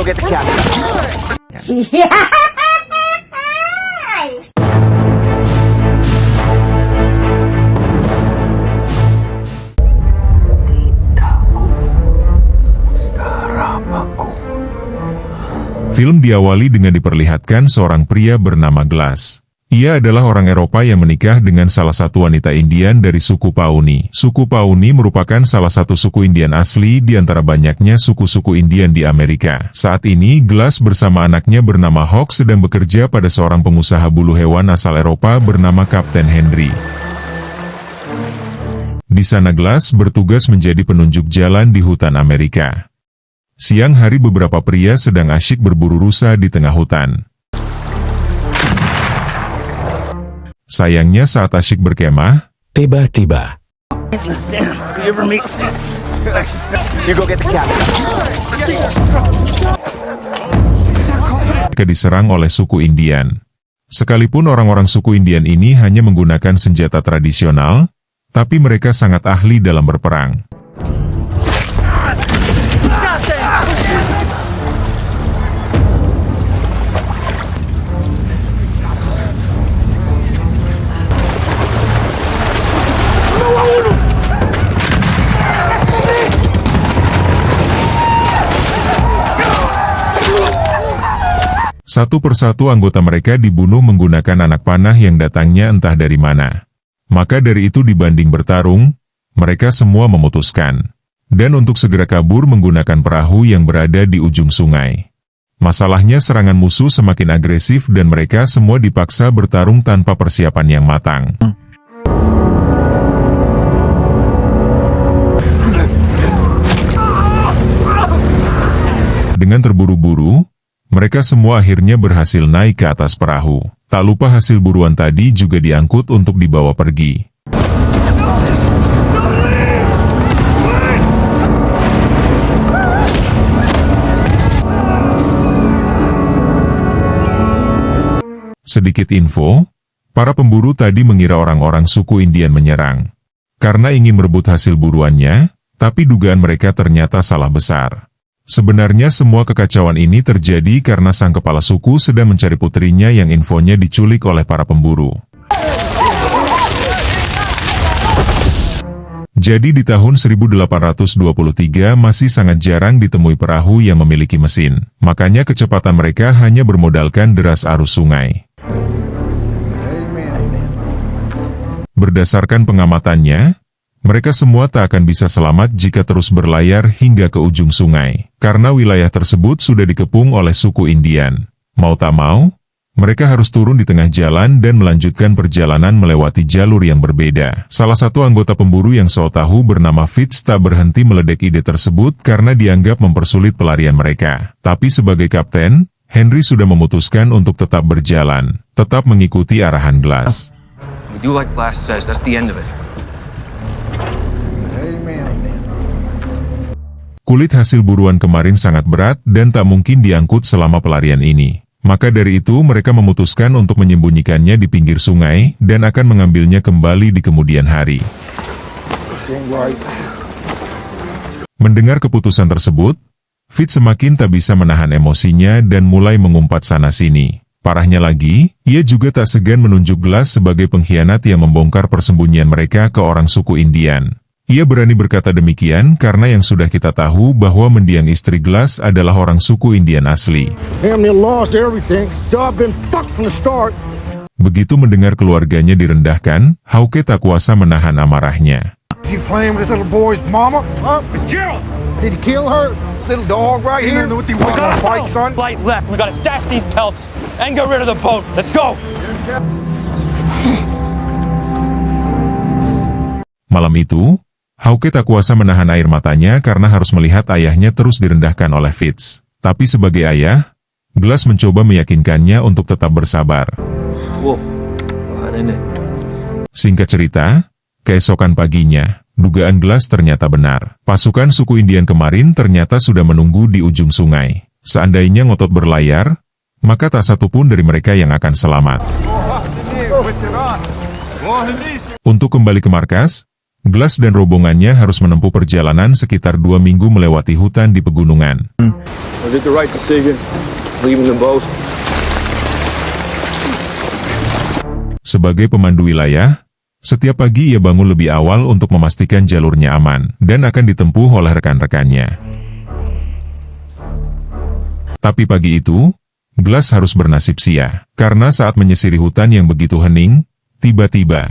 go get the captain. Film diawali dengan diperlihatkan seorang pria bernama Glass. Ia adalah orang Eropa yang menikah dengan salah satu wanita Indian dari suku Pawnee. Suku Pawnee merupakan salah satu suku Indian asli di antara banyaknya suku-suku Indian di Amerika. Saat ini, Glass bersama anaknya bernama Hawk sedang bekerja pada seorang pengusaha bulu hewan asal Eropa bernama Kapten Henry. Di sana Glass bertugas menjadi penunjuk jalan di hutan Amerika. Siang hari beberapa pria sedang asyik berburu rusa di tengah hutan. Sayangnya saat asyik berkemah, tiba-tiba mereka diserang oleh suku Indian. Sekalipun orang-orang suku Indian ini hanya menggunakan senjata tradisional, tapi mereka sangat ahli dalam berperang. Satu persatu anggota mereka dibunuh menggunakan anak panah yang datangnya entah dari mana. Maka dari itu dibanding bertarung, mereka semua memutuskan. Dan untuk segera kabur menggunakan perahu yang berada di ujung sungai. Masalahnya serangan musuh semakin agresif dan mereka semua dipaksa bertarung tanpa persiapan yang matang. Dengan terburu-buru, mereka semua akhirnya berhasil naik ke atas perahu. Tak lupa hasil buruan tadi juga diangkut untuk dibawa pergi. Sedikit info, para pemburu tadi mengira orang-orang suku Indian menyerang. Karena ingin merebut hasil buruannya, tapi dugaan mereka ternyata salah besar. Sebenarnya semua kekacauan ini terjadi karena sang kepala suku sedang mencari putrinya yang infonya diculik oleh para pemburu. Jadi di tahun 1823 masih sangat jarang ditemui perahu yang memiliki mesin. Makanya kecepatan mereka hanya bermodalkan deras arus sungai. Berdasarkan pengamatannya, mereka semua tak akan bisa selamat jika terus berlayar hingga ke ujung sungai, karena wilayah tersebut sudah dikepung oleh suku Indian. Mau tak mau, mereka harus turun di tengah jalan dan melanjutkan perjalanan melewati jalur yang berbeda. Salah satu anggota pemburu yang so tahu bernama Fitz tak berhenti meledek ide tersebut karena dianggap mempersulit pelarian mereka. Tapi sebagai kapten, Henry sudah memutuskan untuk tetap berjalan, tetap mengikuti arahan Glass. We do like Glass says, that's the end of it. Kulit hasil buruan kemarin sangat berat dan tak mungkin diangkut selama pelarian ini. Maka dari itu mereka memutuskan untuk menyembunyikannya di pinggir sungai dan akan mengambilnya kembali di kemudian hari. Mendengar keputusan tersebut, Fitz semakin tak bisa menahan emosinya dan mulai mengumpat sana-sini. Parahnya lagi, ia juga tak segan menunjuk Glass sebagai pengkhianat yang membongkar persembunyian mereka ke orang suku Indian. Ia berani berkata demikian karena yang sudah kita tahu bahwa mendiang istri Glass adalah orang suku Indian asli. Begitu mendengar keluarganya direndahkan, Hawke tak kuasa menahan amarahnya. Malam itu, Hawke tak kuasa menahan air matanya karena harus melihat ayahnya terus direndahkan oleh Fitz. Tapi sebagai ayah, Glass mencoba meyakinkannya untuk tetap bersabar. Singkat cerita, keesokan paginya, dugaan Glass ternyata benar. Pasukan suku Indian kemarin ternyata sudah menunggu di ujung sungai. Seandainya ngotot berlayar, maka tak satu pun dari mereka yang akan selamat. Untuk kembali ke markas, Glass dan rombongannya harus menempuh perjalanan sekitar 2 minggu melewati hutan di pegunungan. Was it the right decision, leaving the boat? Sebagai pemandu wilayah, setiap pagi ia bangun lebih awal untuk memastikan jalurnya aman dan akan ditempuh oleh rekan-rekannya. Tapi pagi itu, Glass harus bernasib sia, karena saat menyisiri hutan yang begitu hening, tiba-tiba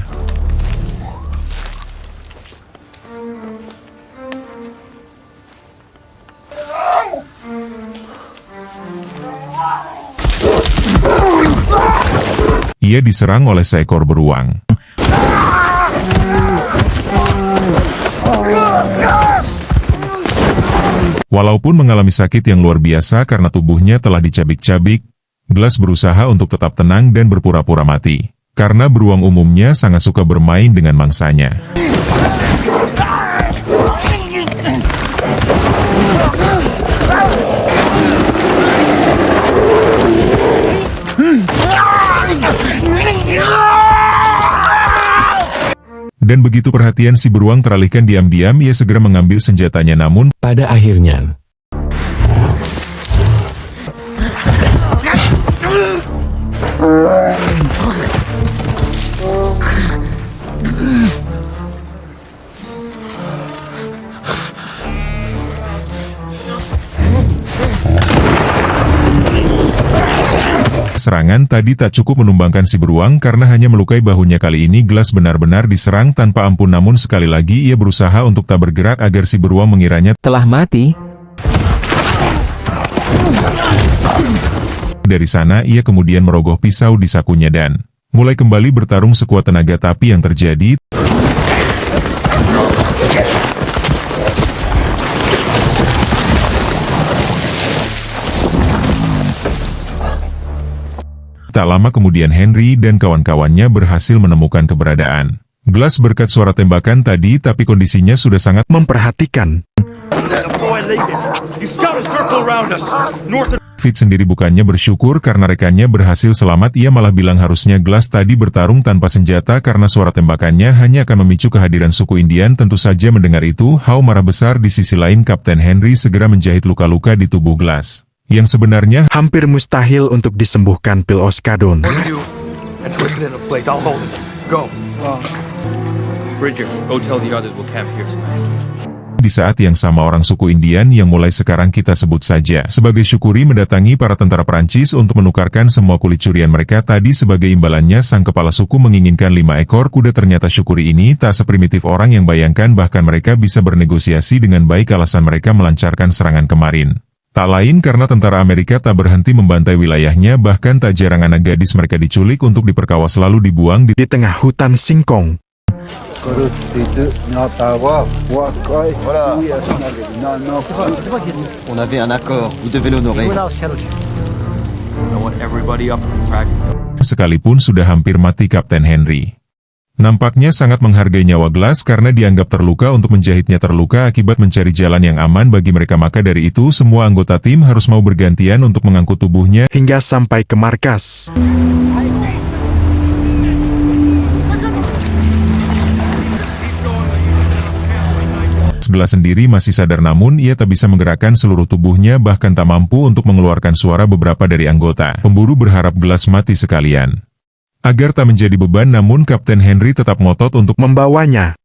ia diserang oleh seekor beruang. Walaupun mengalami sakit yang luar biasa karena tubuhnya telah dicabik-cabik, Glass berusaha untuk tetap tenang dan berpura-pura mati. Karena beruang umumnya sangat suka bermain dengan mangsanya. Dan begitu perhatian si beruang teralihkan diam-diam, ia segera mengambil senjatanya, namun pada akhirnya serangan tadi tak cukup menumbangkan si beruang karena hanya melukai bahunya. Kali ini Glass benar-benar diserang tanpa ampun, namun sekali lagi ia berusaha untuk tak bergerak agar si beruang mengiranya telah mati. Dari sana ia kemudian merogoh pisau di sakunya dan mulai kembali bertarung sekuat tenaga. Tapi yang terjadi tak lama kemudian Henry dan kawan-kawannya berhasil menemukan keberadaan Glass berkat suara tembakan tadi, tapi kondisinya sudah sangat memperhatikan. Fit sendiri bukannya bersyukur karena rekannya berhasil selamat, ia malah bilang harusnya Glass tadi bertarung tanpa senjata karena suara tembakannya hanya akan memicu kehadiran suku Indian. Tentu saja mendengar itu, Howe marah besar. Di sisi lain, Kapten Henry segera menjahit luka-luka di tubuh Glass yang sebenarnya Hampir mustahil untuk disembuhkan pil oskadon. And twist it into place. I'll hold it. Go. Bridger, go tell the others we'll camp here tonight. di saat yang sama orang suku Indian yang mulai sekarang kita sebut saja sebagai Syukuri mendatangi para tentara Perancis untuk menukarkan semua kulit curian mereka tadi. Sebagai imbalannya, sang kepala suku menginginkan 5 ekor kuda. Ternyata Syukuri ini tak seprimitif orang yang bayangkan, bahkan mereka bisa bernegosiasi dengan baik. Alasan mereka melancarkan serangan kemarin tak lain karena tentara Amerika tak berhenti membantai wilayahnya, bahkan tak jarang anak gadis mereka diculik untuk diperkawas lalu dibuang di tengah hutan singkong. On avait un accord, vous devez l'honorer. I want everybody up and crack. Sekalipun sudah hampir mati, Kapten Henry nampaknya sangat menghargai nyawa Glass karena dianggap terluka untuk menjahitnya terluka akibat mencari jalan yang aman bagi mereka. Maka dari itu semua anggota tim harus mau bergantian untuk mengangkut tubuhnya hingga sampai ke markas. Glass sendiri masih sadar, namun ia tak bisa menggerakkan seluruh tubuhnya, bahkan tak mampu untuk mengeluarkan suara. Beberapa dari anggota pemburu berharap Glass mati sekalian agar tak menjadi beban, namun Kapten Henry tetap ngotot untuk membawanya.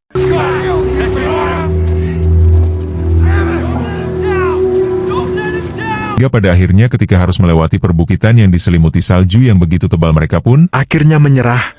Hingga pada akhirnya ketika harus melewati perbukitan yang diselimuti salju yang begitu tebal, mereka pun akhirnya menyerah.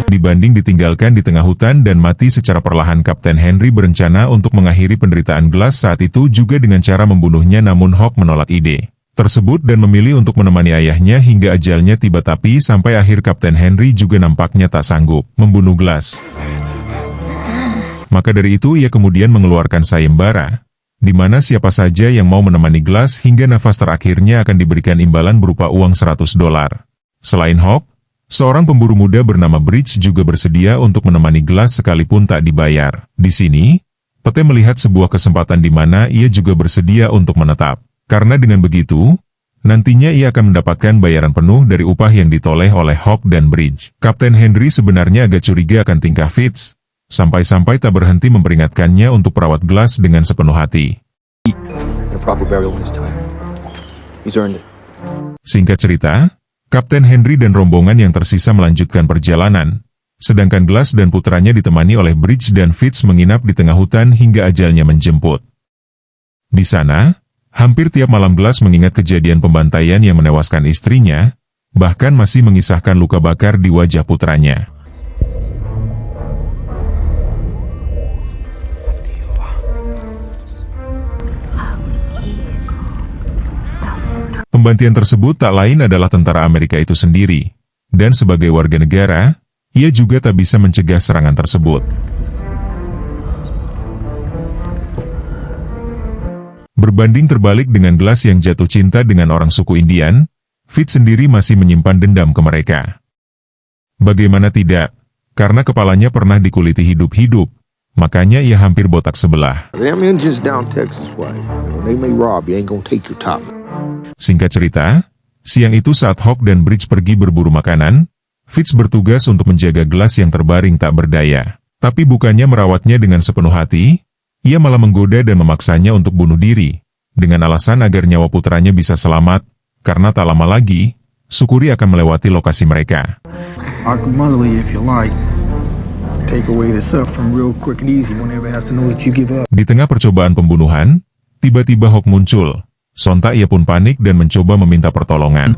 Dibanding ditinggalkan di tengah hutan dan mati secara perlahan, Kapten Henry berencana untuk mengakhiri penderitaan Glass saat itu juga dengan cara membunuhnya. Namun Hawk menolak ide tersebut dan memilih untuk menemani ayahnya hingga ajalnya tiba. Tapi sampai akhir Kapten Henry juga nampaknya tak sanggup membunuh Glass. Maka dari itu ia kemudian mengeluarkan sayembara, di mana siapa saja yang mau menemani Glass hingga nafas terakhirnya akan diberikan imbalan berupa uang $100. Selain Hawk, seorang pemburu muda bernama Bridge juga bersedia untuk menemani Glass sekalipun tak dibayar. Di sini, Pete melihat sebuah kesempatan di mana ia juga bersedia untuk menetap. Karena dengan begitu, nantinya ia akan mendapatkan bayaran penuh dari upah yang ditoleh oleh Hawk dan Bridge. Kapten Henry sebenarnya agak curiga akan tingkah Fitz, sampai-sampai tak berhenti memperingatkannya untuk perawat gelas dengan sepenuh hati. A proper burial in his time. He's earned it. Singkat cerita, Kapten Henry dan rombongan yang tersisa melanjutkan perjalanan, sedangkan Glass dan putranya ditemani oleh Bridge dan Fitz menginap di tengah hutan hingga ajalnya menjemput. Di sana, hampir tiap malam Glass mengingat kejadian pembantaian yang menewaskan istrinya, bahkan masih mengisahkan luka bakar di wajah putranya. Pembantian tersebut tak lain adalah tentara Amerika itu sendiri, dan sebagai warga negara, ia juga tak bisa mencegah serangan tersebut. Berbanding terbalik dengan Glass yang jatuh cinta dengan orang suku Indian, Fitz sendiri masih menyimpan dendam ke mereka. Bagaimana tidak, karena kepalanya pernah dikuliti hidup-hidup, makanya ia hampir botak sebelah. Them Indians down Texas way. They may rob you, ain't gonna take your top. Singkat cerita, siang itu saat Hawk dan Bridge pergi berburu makanan, Fitz bertugas untuk menjaga Glass yang terbaring tak berdaya. Tapi bukannya merawatnya dengan sepenuh hati, ia malah menggoda dan memaksanya untuk bunuh diri, dengan alasan agar nyawa putranya bisa selamat, karena tak lama lagi, Sukuri akan melewati lokasi mereka. I could muzzle you if you like. Take away the suffering real quick and easy whenever it has to know that you give up. Di tengah percobaan pembunuhan, tiba-tiba Hawk muncul. Sontak ia pun panik dan mencoba meminta pertolongan.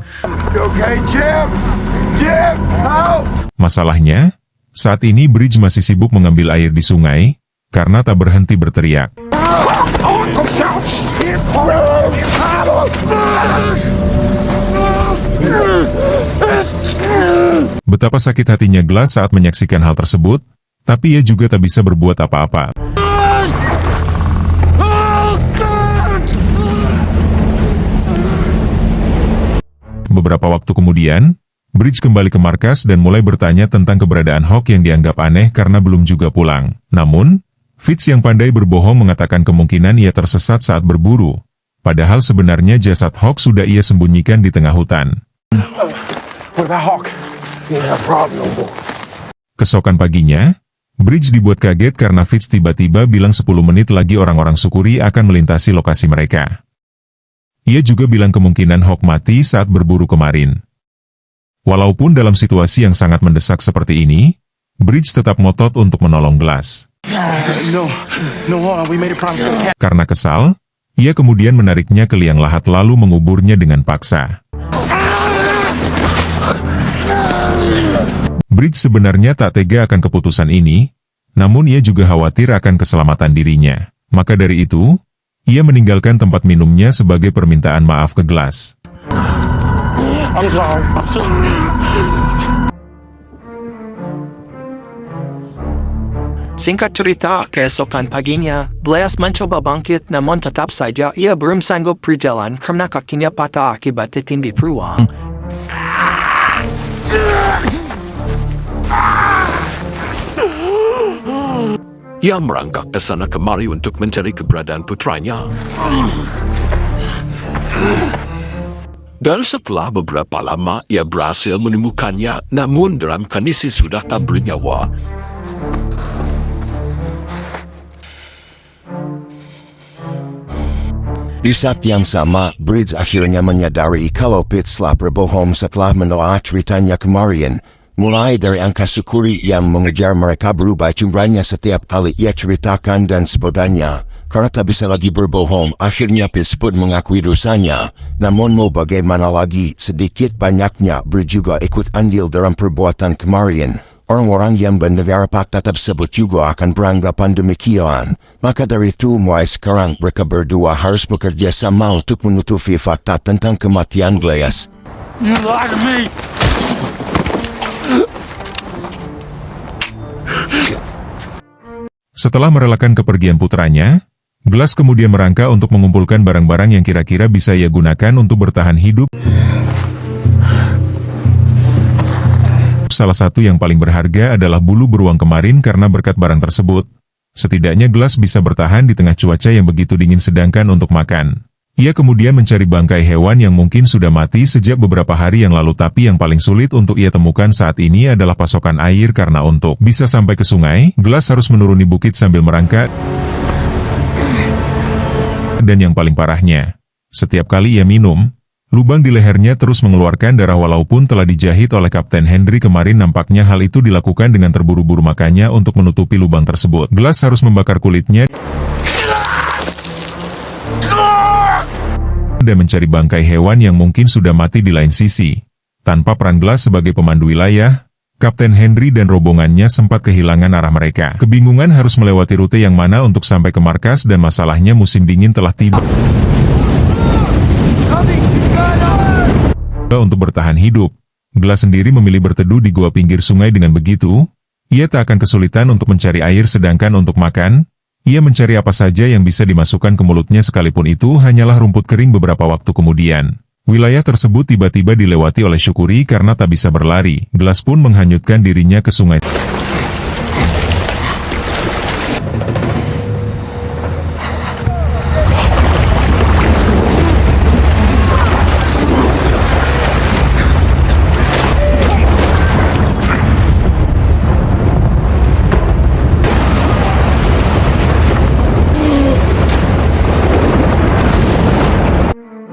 Okay, Jim! Jim! Help! Masalahnya, saat ini Bridge masih sibuk mengambil air di sungai, karena tak berhenti berteriak. Betapa sakit hatinya Glass saat menyaksikan hal tersebut, tapi ia juga tak bisa berbuat apa-apa. Beberapa waktu kemudian, Bridge kembali ke markas dan mulai bertanya tentang keberadaan Hawk yang dianggap aneh karena belum juga pulang. Namun, Fitz yang pandai berbohong mengatakan kemungkinan ia tersesat saat berburu. Padahal sebenarnya jasad Hawk sudah ia sembunyikan di tengah hutan. What about Hawk? Keesokan paginya, Bridge dibuat kaget karena Fitz tiba-tiba bilang 10 menit lagi orang-orang Sukuri akan melintasi lokasi mereka. Ia juga bilang kemungkinan Hawk mati saat berburu kemarin. Walaupun dalam situasi yang sangat mendesak seperti ini, Bridge tetap ngotot untuk menolong Glass. Karena kesal, ia kemudian menariknya ke liang lahat lalu menguburnya dengan paksa. Bridge sebenarnya tak tega akan keputusan ini, namun ia juga khawatir akan keselamatan dirinya. Maka dari itu, ia meninggalkan tempat minumnya sebagai permintaan maaf ke Glass. Singkat cerita, keesokan paginya, Glass mencoba bangkit namun tetap saja ia belum sanggup berjalan karena kakinya patah akibat ditindih beruang. Ia merangkak ke sana kemari untuk mencari keberadaan putranya. Dan setelah beberapa lama, ia berhasil menemukannya, namun dalam kondisi sudah tak bernyawa. Di saat yang sama, Bridge akhirnya menyadari kalau Fitz telah berbohong setelah menelaah ceritanya kemarin. Mulai dari angka Sukuri yang mengejar mereka berubah jumlahnya setiap kali ia ceritakan dan sebagainya. Karena tak bisa lagi berbohong, akhirnya Fitz pun mengakui dosanya. Namun mau bagaimana lagi, sedikit banyaknya Bridge juga ikut andil dalam perbuatan kemarin. Orang-orang yang bernegara fakta tersebut juga akan beranggapan demikian. Maka dari itu mulai sekarang mereka berdua harus bekerja sama untuk menutupi fakta tentang kematian Glass. You lied to me! Setelah merelakan kepergian putranya, Glass kemudian merangkak untuk mengumpulkan barang-barang yang kira-kira bisa ia gunakan untuk bertahan hidup. Salah satu yang paling berharga adalah bulu beruang kemarin karena berkat barang tersebut, Setidaknya gelas bisa bertahan di tengah cuaca yang begitu dingin sedangkan untuk makan. Ia kemudian mencari bangkai hewan yang mungkin sudah mati sejak beberapa hari yang lalu, tapi yang paling sulit untuk ia temukan saat ini adalah pasokan air karena untuk bisa sampai ke sungai, gelas harus menuruni bukit sambil merangkak. Dan yang paling parahnya, setiap kali ia minum, lubang di lehernya terus mengeluarkan darah walaupun telah dijahit oleh Kapten Henry kemarin. Nampaknya hal itu dilakukan dengan terburu-buru, makanya untuk menutupi lubang tersebut, gelas harus membakar kulitnya dan mencari bangkai hewan yang mungkin sudah mati di lain sisi. Tanpa peran gelas sebagai pemandu wilayah, Kapten Henry dan rombongannya sempat kehilangan arah mereka. Kebingungan harus melewati rute yang mana untuk sampai ke markas, dan masalahnya musim dingin telah tiba. Untuk bertahan hidup, gelas sendiri memilih berteduh di gua pinggir sungai. Dengan begitu, ia tak akan kesulitan untuk mencari air, sedangkan untuk makan, ia mencari apa saja yang bisa dimasukkan ke mulutnya, sekalipun itu hanyalah rumput kering. Beberapa waktu kemudian, wilayah tersebut tiba-tiba dilewati oleh Syukuri. Karena tak bisa berlari, gelas pun menghanyutkan dirinya ke sungai.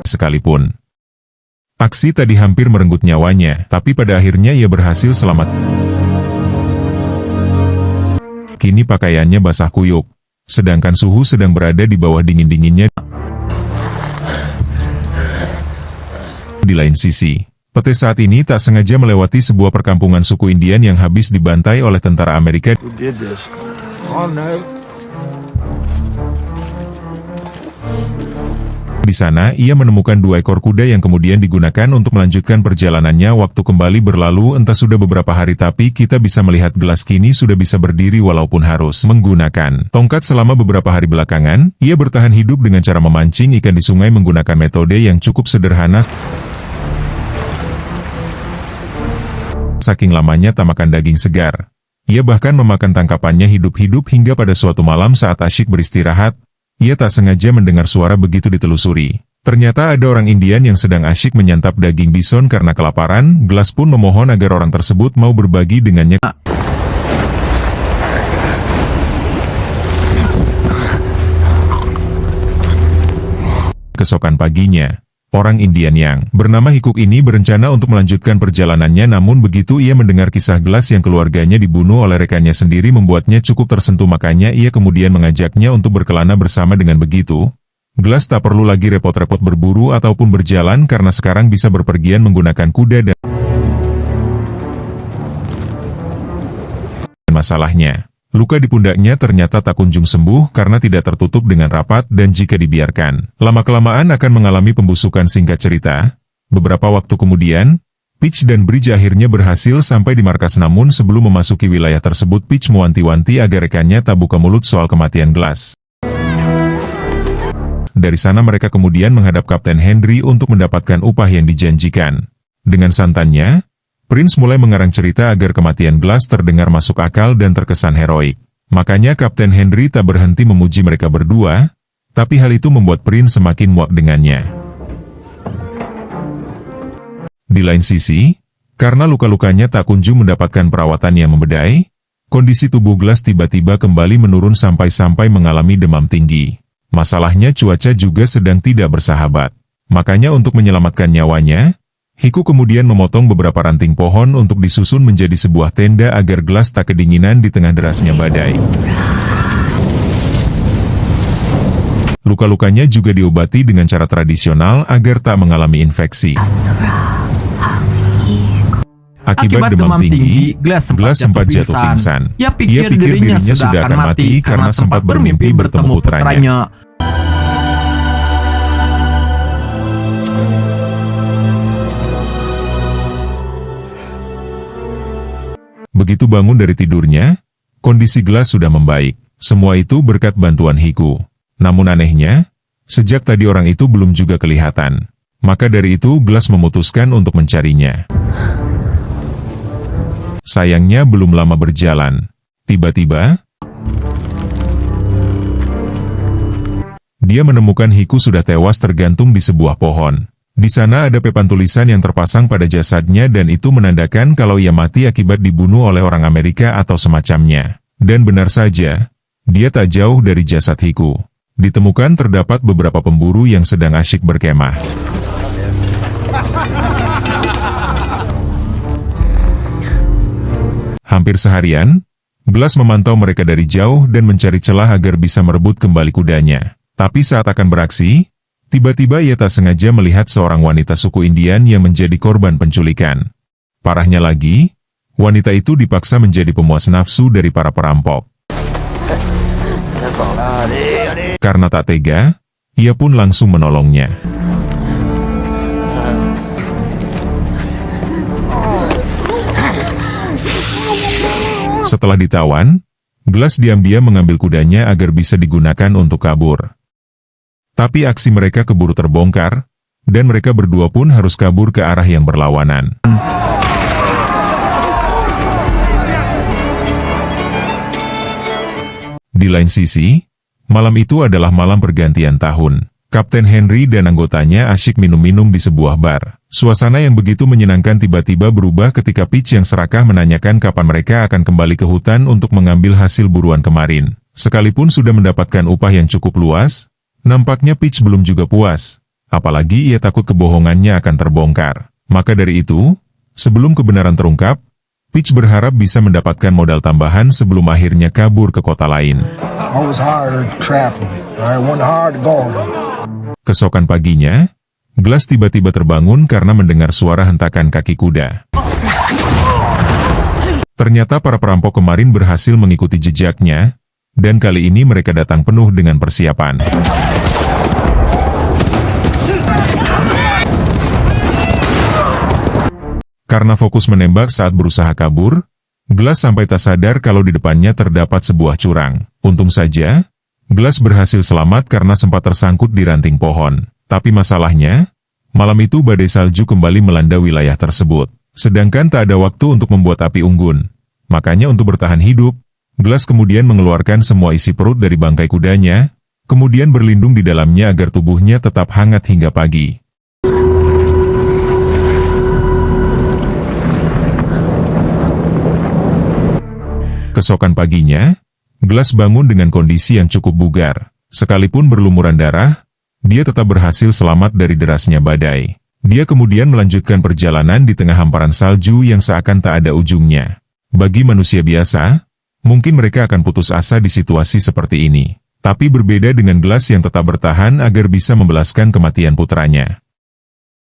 Sekalipun aksi tadi hampir merenggut nyawanya, tapi pada akhirnya ia berhasil selamat. Kini pakaiannya basah kuyup, sedangkan suhu sedang berada di bawah dingin-dinginnya. Di lain sisi, pete saat ini tak sengaja melewati sebuah perkampungan suku Indian yang habis dibantai oleh tentara Amerika. Di sana, ia menemukan 2 ekor kuda yang kemudian digunakan untuk melanjutkan perjalanannya. Waktu kembali berlalu, entah sudah beberapa hari, tapi kita bisa melihat gelas kini sudah bisa berdiri walaupun harus menggunakan tongkat selama beberapa hari belakangan. Ia bertahan hidup dengan cara memancing ikan di sungai menggunakan metode yang cukup sederhana. Saking lamanya tak makan daging segar, ia bahkan memakan tangkapannya hidup-hidup. Hingga pada suatu malam saat asyik beristirahat, ia tak sengaja mendengar suara. Begitu ditelusuri, ternyata ada orang Indian yang sedang asyik menyantap daging bison. Karena kelaparan, gelas pun memohon agar orang tersebut mau berbagi dengannya. Keesokan paginya, orang Indian yang bernama Hikuk ini berencana untuk melanjutkan perjalanannya, namun begitu ia mendengar kisah gelas yang keluarganya dibunuh oleh rekannya sendiri membuatnya cukup tersentuh, makanya ia kemudian mengajaknya untuk berkelana bersama. Dengan begitu, gelas tak perlu lagi repot-repot berburu ataupun berjalan karena sekarang bisa berpergian menggunakan kuda. Dan masalahnya, luka di pundaknya ternyata tak kunjung sembuh karena tidak tertutup dengan rapat, dan jika dibiarkan, lama-kelamaan akan mengalami pembusukan. Singkat cerita, beberapa waktu kemudian, Peach dan Bridge akhirnya berhasil sampai di markas, namun sebelum memasuki wilayah tersebut, Peach mewanti-wanti agar rekannya tak buka mulut soal kematian gelas. Dari sana mereka kemudian menghadap Kapten Henry untuk mendapatkan upah yang dijanjikan. Dengan santannya, Prince mulai mengarang cerita agar kematian gelas terdengar masuk akal dan terkesan heroik. Makanya Kapten Henry tak berhenti memuji mereka berdua, tapi hal itu membuat Prince semakin muak dengannya. Di lain sisi, karena luka-lukanya tak kunjung mendapatkan perawatan yang membedai, kondisi tubuh gelas tiba-tiba kembali menurun sampai-sampai mengalami demam tinggi. Masalahnya cuaca juga sedang tidak bersahabat. Makanya untuk menyelamatkan nyawanya, Hiku kemudian memotong beberapa ranting pohon untuk disusun menjadi sebuah tenda agar gelas tak kedinginan di tengah derasnya badai. Luka-lukanya juga diobati dengan cara tradisional agar tak mengalami infeksi. Akibat demam tinggi, gelas sempat jatuh pingsan. Ia pikir dirinya sudah akan mati karena sempat bermimpi bertemu putranya. Begitu bangun dari tidurnya, kondisi gelas sudah membaik. Semua itu berkat bantuan Hiku. Namun anehnya, sejak tadi orang itu belum juga kelihatan. Maka dari itu gelas memutuskan untuk mencarinya. Sayangnya belum lama berjalan. Tiba-tiba, Dia menemukan Hiku sudah tewas tergantung di sebuah pohon. Di sana ada papan tulisan yang terpasang pada jasadnya dan itu menandakan kalau ia mati akibat dibunuh oleh orang Amerika atau semacamnya. Dan benar saja, dia tak jauh dari jasad Hiku. Ditemukan terdapat beberapa pemburu yang sedang asyik berkemah. Hampir seharian, Glass memantau mereka dari jauh dan mencari celah agar bisa merebut kembali kudanya. Tapi saat akan beraksi, tiba-tiba ia tak sengaja melihat seorang wanita suku Indian yang menjadi korban penculikan. Parahnya lagi, wanita itu dipaksa menjadi pemuas nafsu dari para perampok. Karena tak tega, ia pun langsung menolongnya. Setelah ditawan, Glass diam-diam mengambil kudanya agar bisa digunakan untuk kabur. Tapi aksi mereka keburu terbongkar, dan mereka berdua pun harus kabur ke arah yang berlawanan. Di lain sisi, malam itu adalah malam pergantian tahun. Kapten Henry dan anggotanya asyik minum-minum di sebuah bar. Suasana yang begitu menyenangkan tiba-tiba berubah ketika Peach yang serakah menanyakan kapan mereka akan kembali ke hutan untuk mengambil hasil buruan kemarin. Sekalipun sudah mendapatkan upah yang cukup luas, nampaknya Peach belum juga puas. Apalagi ia takut kebohongannya akan terbongkar. Maka dari itu, sebelum kebenaran terungkap, Peach berharap bisa mendapatkan modal tambahan sebelum akhirnya kabur ke kota lain. Keesokan paginya, Glass tiba-tiba terbangun karena mendengar suara hentakan kaki kuda. Ternyata para perampok kemarin berhasil mengikuti jejaknya, dan kali ini mereka datang penuh dengan persiapan. Karena fokus menembak saat berusaha kabur, Glass sampai tak sadar kalau di depannya terdapat sebuah curang. Untung saja, Glass berhasil selamat karena sempat tersangkut di ranting pohon. Tapi masalahnya, malam itu badai salju kembali melanda wilayah tersebut. Sedangkan tak ada waktu untuk membuat api unggun. Makanya untuk bertahan hidup, Glass kemudian mengeluarkan semua isi perut dari bangkai kudanya, kemudian berlindung di dalamnya agar tubuhnya tetap hangat hingga pagi. Keesokan paginya, Glass bangun dengan kondisi yang cukup bugar. Sekalipun berlumuran darah, dia tetap berhasil selamat dari derasnya badai. Dia kemudian melanjutkan perjalanan di tengah hamparan salju yang seakan tak ada ujungnya. Bagi manusia biasa, mungkin mereka akan putus asa di situasi seperti ini. Tapi berbeda dengan Glass yang tetap bertahan agar bisa membalaskan kematian putranya.